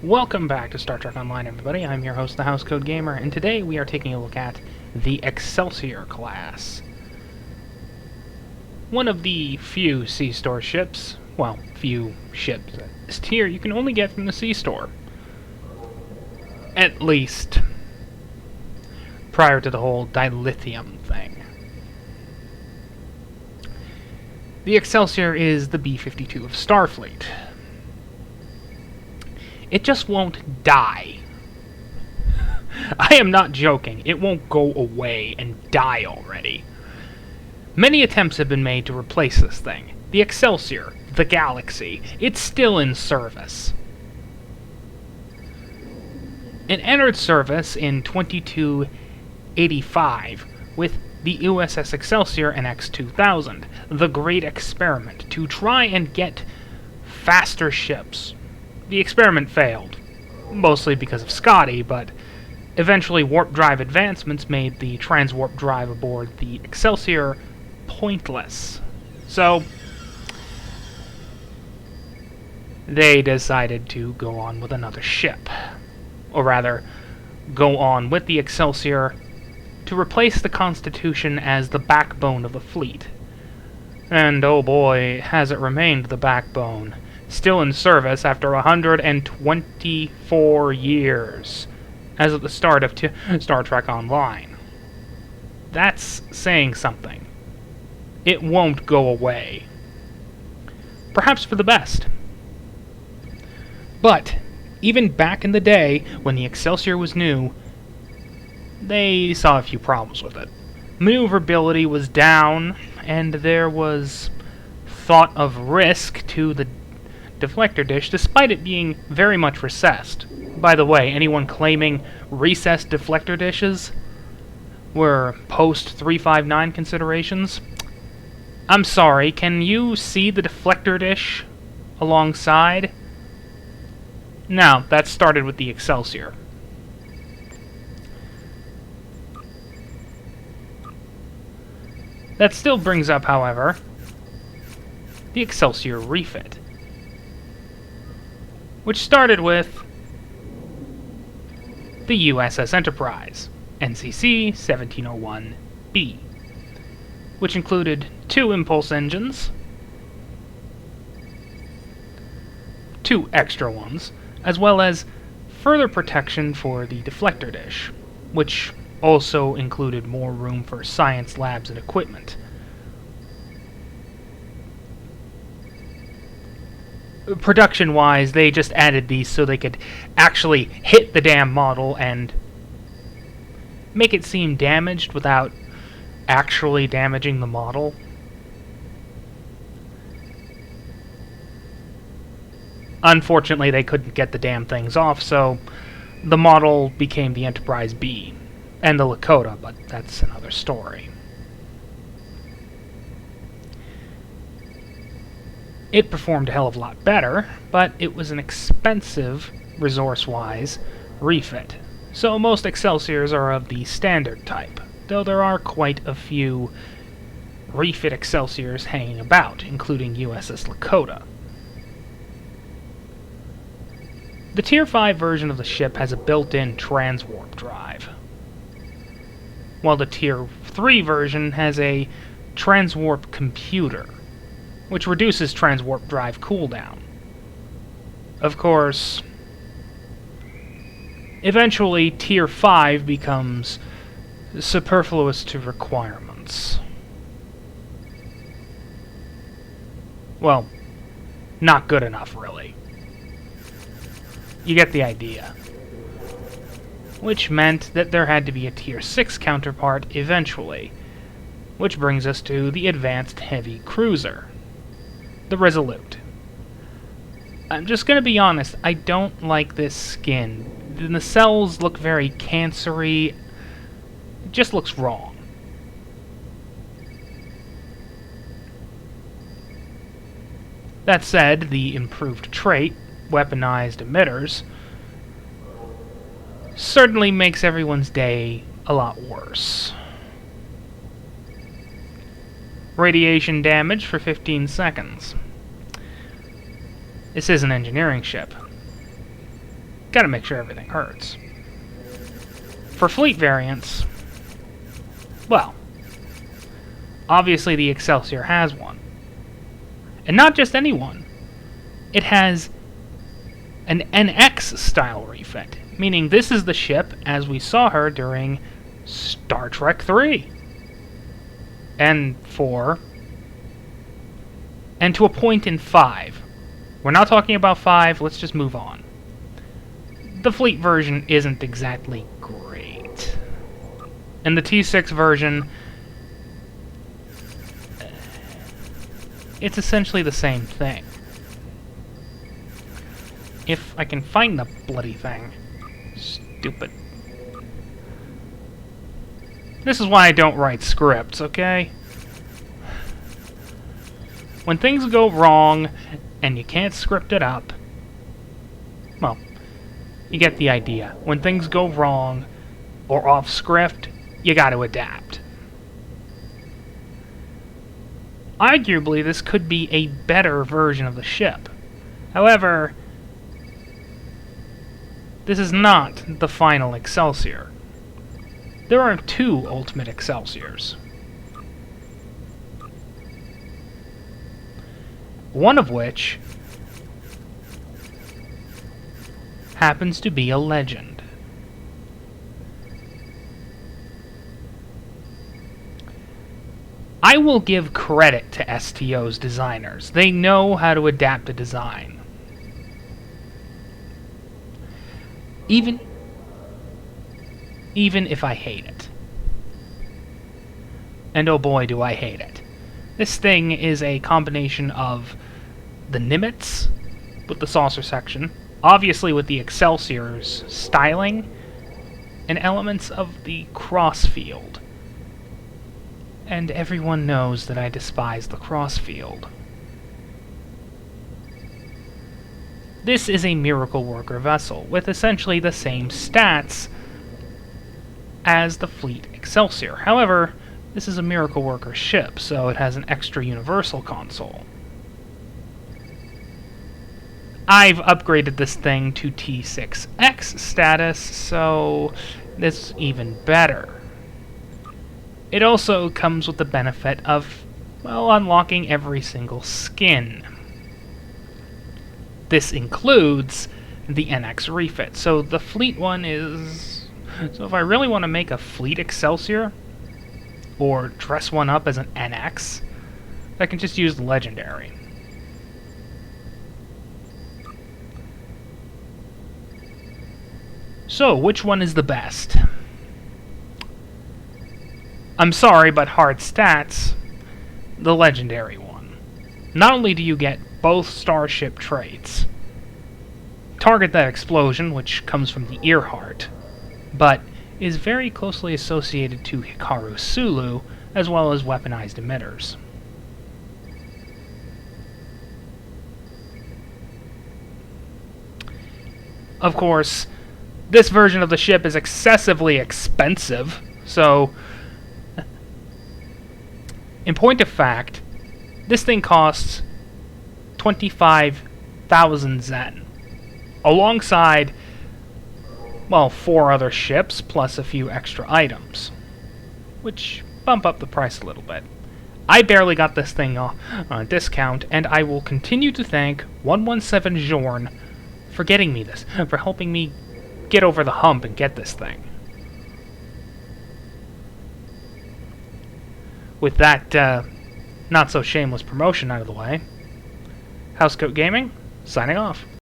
Welcome back to Star Trek Online, everybody. I'm your host, the Housecoat Gamer, and today we are taking a look at the Excelsior-Class. One of the few C-Store ships, well, few ships this tier you can only get from the C-Store. At least, prior to the whole dilithium thing. The Excelsior is the B-52 of Starfleet. It just won't die. I am not joking. It won't go away and die already. Many attempts have been made to replace this thing. The Excelsior, the Galaxy, it's still in service. It entered service in 2285 with the USS Excelsior and X-2000, the great experiment to try and get faster ships. The experiment failed, mostly because of Scotty, but eventually warp drive advancements made the transwarp drive aboard the Excelsior pointless. So, they decided to go on with another ship. Or rather, go on with the Excelsior to replace the Constitution as the backbone of the fleet. And oh boy, has it remained the backbone. Still in service after 124 years, as at the start of Star Trek Online. That's saying something. It won't go away. Perhaps for the best. But, even back in the day, when the Excelsior was new, they saw a few problems with it. Maneuverability was down, and there was thought of risk to the deflector dish, despite it being very much recessed. By the way, anyone claiming recessed deflector dishes were post-359 considerations? I'm sorry, can you see the deflector dish alongside? No, that started with the Excelsior. That still brings up, however, the Excelsior refit, which started with the USS Enterprise, NCC 1701B, which included 2 impulse engines, 2 extra ones, as well as further protection for the deflector dish, which also included more room for science labs and equipment. Production-wise, they just added these so they could actually hit the damn model and make it seem damaged without actually damaging the model. Unfortunately, they couldn't get the damn things off, so the model became the Enterprise B and the Lakota, but that's another story. It performed a hell of a lot better, but it was an expensive, resource-wise, refit. So most Excelsiors are of the standard type, though there are quite a few refit Excelsiors hanging about, including USS Lakota. The Tier 5 version of the ship has a built-in transwarp drive, while the Tier 3 version has a transwarp computer, which reduces transwarp drive cooldown. Of course, eventually Tier 5 becomes superfluous to requirements. Well, not good enough, really. You get the idea. Which meant that there had to be a Tier 6 counterpart eventually, which brings us to the Advanced Heavy Cruiser, the Resolute. I'm just gonna be honest, I don't like this skin. The nacelles look very cancery. It just looks wrong. That said, the improved trait, weaponized emitters, certainly makes everyone's day a lot worse. Radiation damage for 15 seconds. This is an engineering ship. Gotta make sure everything hurts. For fleet variants, well, obviously the Excelsior has one. And not just any one. It has an NX style refit, meaning this is the ship as we saw her during Star Trek 3 and 4 and to a point in 5. We're not talking about 5, let's just move on. The fleet version isn't exactly great. And the T6 version, it's essentially the same thing. If I can find the bloody thing. Stupid. This is why I don't write scripts, okay? When things go wrong and you can't script it up, well, you get the idea. When things go wrong or off script, you got to adapt. Arguably, this could be a better version of the ship. However, this is not the final Excelsior. There are 2 Ultimate Excelsiors. One of which happens to be a legend. I will give credit to STO's designers. They know how to adapt a design. Even if I hate it. And oh boy, do I hate it. This thing is a combination of the Nimitz with the saucer section, obviously with the Excelsior's styling, and elements of the crossfield. And everyone knows that I despise the crossfield. This is a miracle worker vessel, with essentially the same stats as the Fleet Excelsior. However, this is a miracle worker ship, so it has an extra universal console. I've upgraded this thing to T6X status, so it's even better. It also comes with the benefit of, well, unlocking every single skin. This includes the NX refit, so the fleet one is... So if I really want to make a fleet Excelsior, or dress one up as an NX, I can just use Legendary. So, which one is the best? I'm sorry, but hard stats, the Legendary one. Not only do you get both Starship traits, target that explosion, which comes from the Earhart, but is very closely associated to Hikaru Sulu, as well as weaponized emitters. Of course, this version of the ship is excessively expensive, so in point of fact, this thing costs 25,000 Zen, alongside, well, 4 other ships, plus a few extra items, which bump up the price a little bit. I barely got this thing on a discount, and I will continue to thank 117 Jorn for getting me this, for helping me get over the hump and get this thing. With that not-so-shameless promotion out of the way, Housecoat Gaming, signing off.